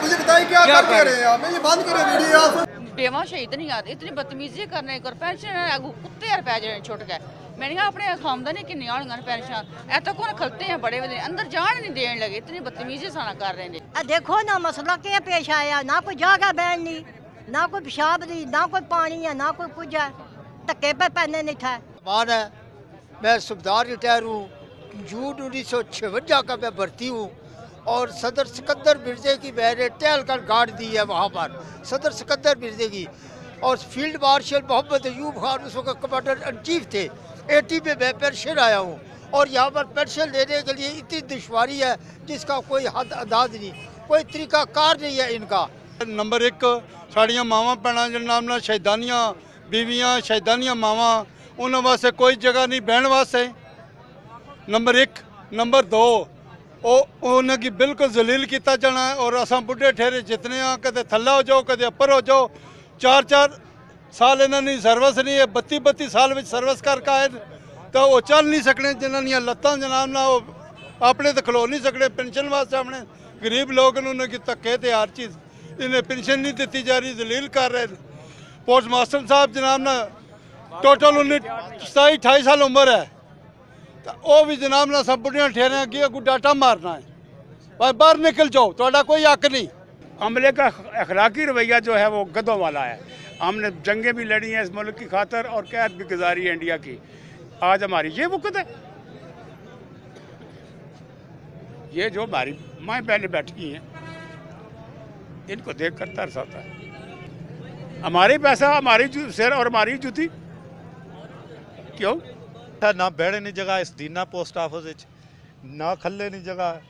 मुझे बताइए क्या कर रहे हैं आप? ये बंद करें वीडियो आप। बेवा शहीद नहीं आते इतनी बदतमीजी करने कर पेंशन कुत्ते यार पै जाने छुट गए मैंने कहा अपने खामदानी किन्नी होंगे पेंशन ऐसा कौन खलते हैं बड़े बड़े अंदर जान नहीं देने लगे इतनी बदतमीजी साना कर रहे हैं। देखो ना मसला क्या पेश आया, ना कोई जगह बैठनी, ना कोई पेशाब दी, ना कोई पानी है, ना कोई कुछ है, धक्के पे पहने नहीं था। मान है, मैं सूबेदार रिटायर हूँ, जून 1956 का मैं भर्ती हूँ और सदर सिकंदर मिर्जे की मैंने टहल कर गाड़ दी है वहाँ पर, सदर सिकंदर मिर्जे की। और फील्ड मार्शल मोहम्मद अयूब खान उस वक्त कमांडर इन चीफ थे। 80 में मैं पेंशन आया हूँ और यहाँ पर पेंशन लेने के लिए इतनी दुश्वारी है जिसका कोई हद अंदाज नहीं, कोई तरीका कार नहीं है इनका। नंबर 1 साड़ियाँ मावां भैणां जिन्हां नाम नाल शहीदानियां बीवियां शहीदानियां मावां उन्हां वास्ते कोई जगह नहीं बहन वास्ते। नंबर 1 नंबर 2 उन्हें की बिल्कुल जलील किया जाना है और असा बुढ़े ठहरे जितने हाँ कदे थल्ला हो जाओ कदे अपर हो जाओ। 4-4 साल इन्होंने सर्विस नहीं है, 32-32 साल में सर्विस करके आए तो वो चल नहीं सकने, जिन्होंने लत्तां जनाब ना वो अपने तो खलो नहीं सकते पेंशन वास्ते। अपने गरीब लोग उन्होंने की धक्के थे हर चीज़, इन्हें पेंशन नहीं दी जा रही, जलील कर रहे। पोस्ट मास्टर साहब जनाब ना टोटल उन्हें 27-28 साल उम्र है तो वह भी जनाब ना सब बुढ़िया ठहरे अगे अगू डाटा मारना है, पर बाहर निकल जाओ, थोड़ा कोई हक नहीं। अमले का अखलाकी रवैया जो है वो गधों वाला है। हमने जंगें भी लड़ी हैं इस मुल्क की खातर और कैद भी गुजारी है इंडिया की। आज हमारी ये वक़्त है, ये जो हमारी माँ बहनें बैठी हैं इनको देख कर तरस आता है। हमारी पैसा हमारी सिर और हमारी जूती क्यों ना बैठे नहीं जगह इस दीना पोस्ट ऑफिस ना खले नहीं जगह।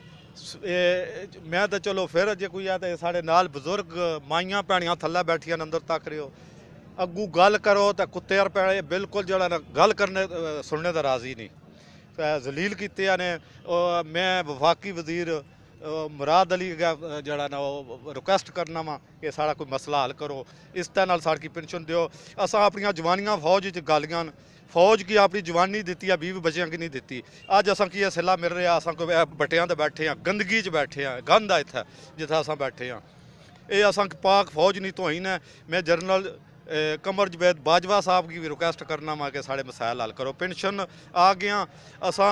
मैं तो चलो फिर अजे कोई है तो साढ़े नाल बजुर्ग माइयां भैनियां थल्ले बैठियां अंदर तक रहे हो, अगू गल करो तो कुत्ते यार पैड़े बिल्कुल जरा ना गल करने सुनने का राजी नहीं, जलील किते ने। मैं वफाकी वजीर मुराद अली जरा ना रिक्वेस्ट करना वा कि सारा कोई मसला हल करो, इस तरह साड़ी पेंशन दो। असा अपन जवानियां फौज गालियां फौज की अपनी जवानी दी है, 20 बच्चों की नहीं दी। अज असा की सिला मिल रहा, असा कोई बटिया तो बैठे हाँ, गंदगी च बैठे हाँ, गंद है इतना जिथे असा बैठे हाँ। ये असा पाक फौज नहीं तोहीन है। मैं जनरल कमर जवेद बाजवा साहब की भी रिक्वेस्ट करना वा कि साढ़े मसाइल हल करो। पेंशन आ गया, असा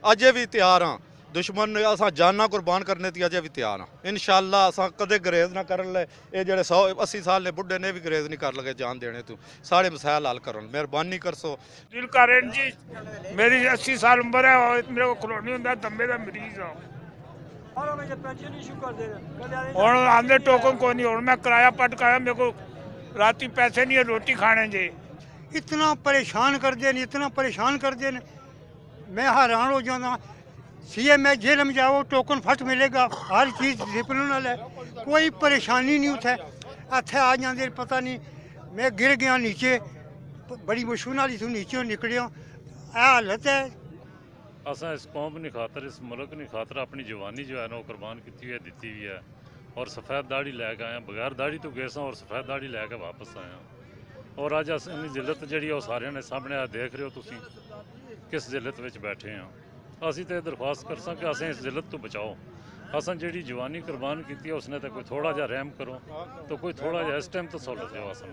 अजे भी तैयार हाँ, दुश्मन ने असा जाना कुर्बान करने की अजे भी तैयार हाँ। इंशाअल्लाह असा कदे गरेज ना कर ले, ये जो 180 साल ने बुढ़े ने भी गरेज नहीं कर लगे जान देने तू, सारे मसाइल हल कर मेहरबानी कर सो। दिल कर जी, मेरी 80 साल उम्र है और मेरे को खलो नहीं होंगे, दम्बे का मरीज हाँ। और आंदे टोकन को नहीं, और मैं किराया पट कर मेरे को राती पैसे नहीं है रोटी खाने जे। इतना परेशान कर दे, इतना परेशान कर दे, मैं हैरान हो जाना। CM जेल में जाओ टोकन फट मिलेगा, हर चीज़ डिसिप्लिन है, कोई परेशानी नहीं उठे। इतने आ जाते पता नहीं, मैं गिर गया नीचे, बड़ी मुश्किल नाल इथों नीचे निकलिया, हालत है। असा इस कौम की खातर इस मुल्क की खातर अपनी जवानी जो है ना कुर्बान की हुई है, दी हुई है और सफ़ेद दाढ़ी लैके आए, बगैर दाढ़ी तो गए और सफ़ेद दाढ़ी लैके वापस आए। और अज अस जिलत जी सारे ने सामने देख रहे हो तुम किस जिलत में बैठे हैं। असी तो दरख्वास्त कर सकें असें इस जिलत तो बचाओ, असें जी जवानी कुर्बान की उसने तो कोई थोड़ा जहा रहम करो, तो कोई थोड़ा जहा इस टाइम तो सहूलत दो असें।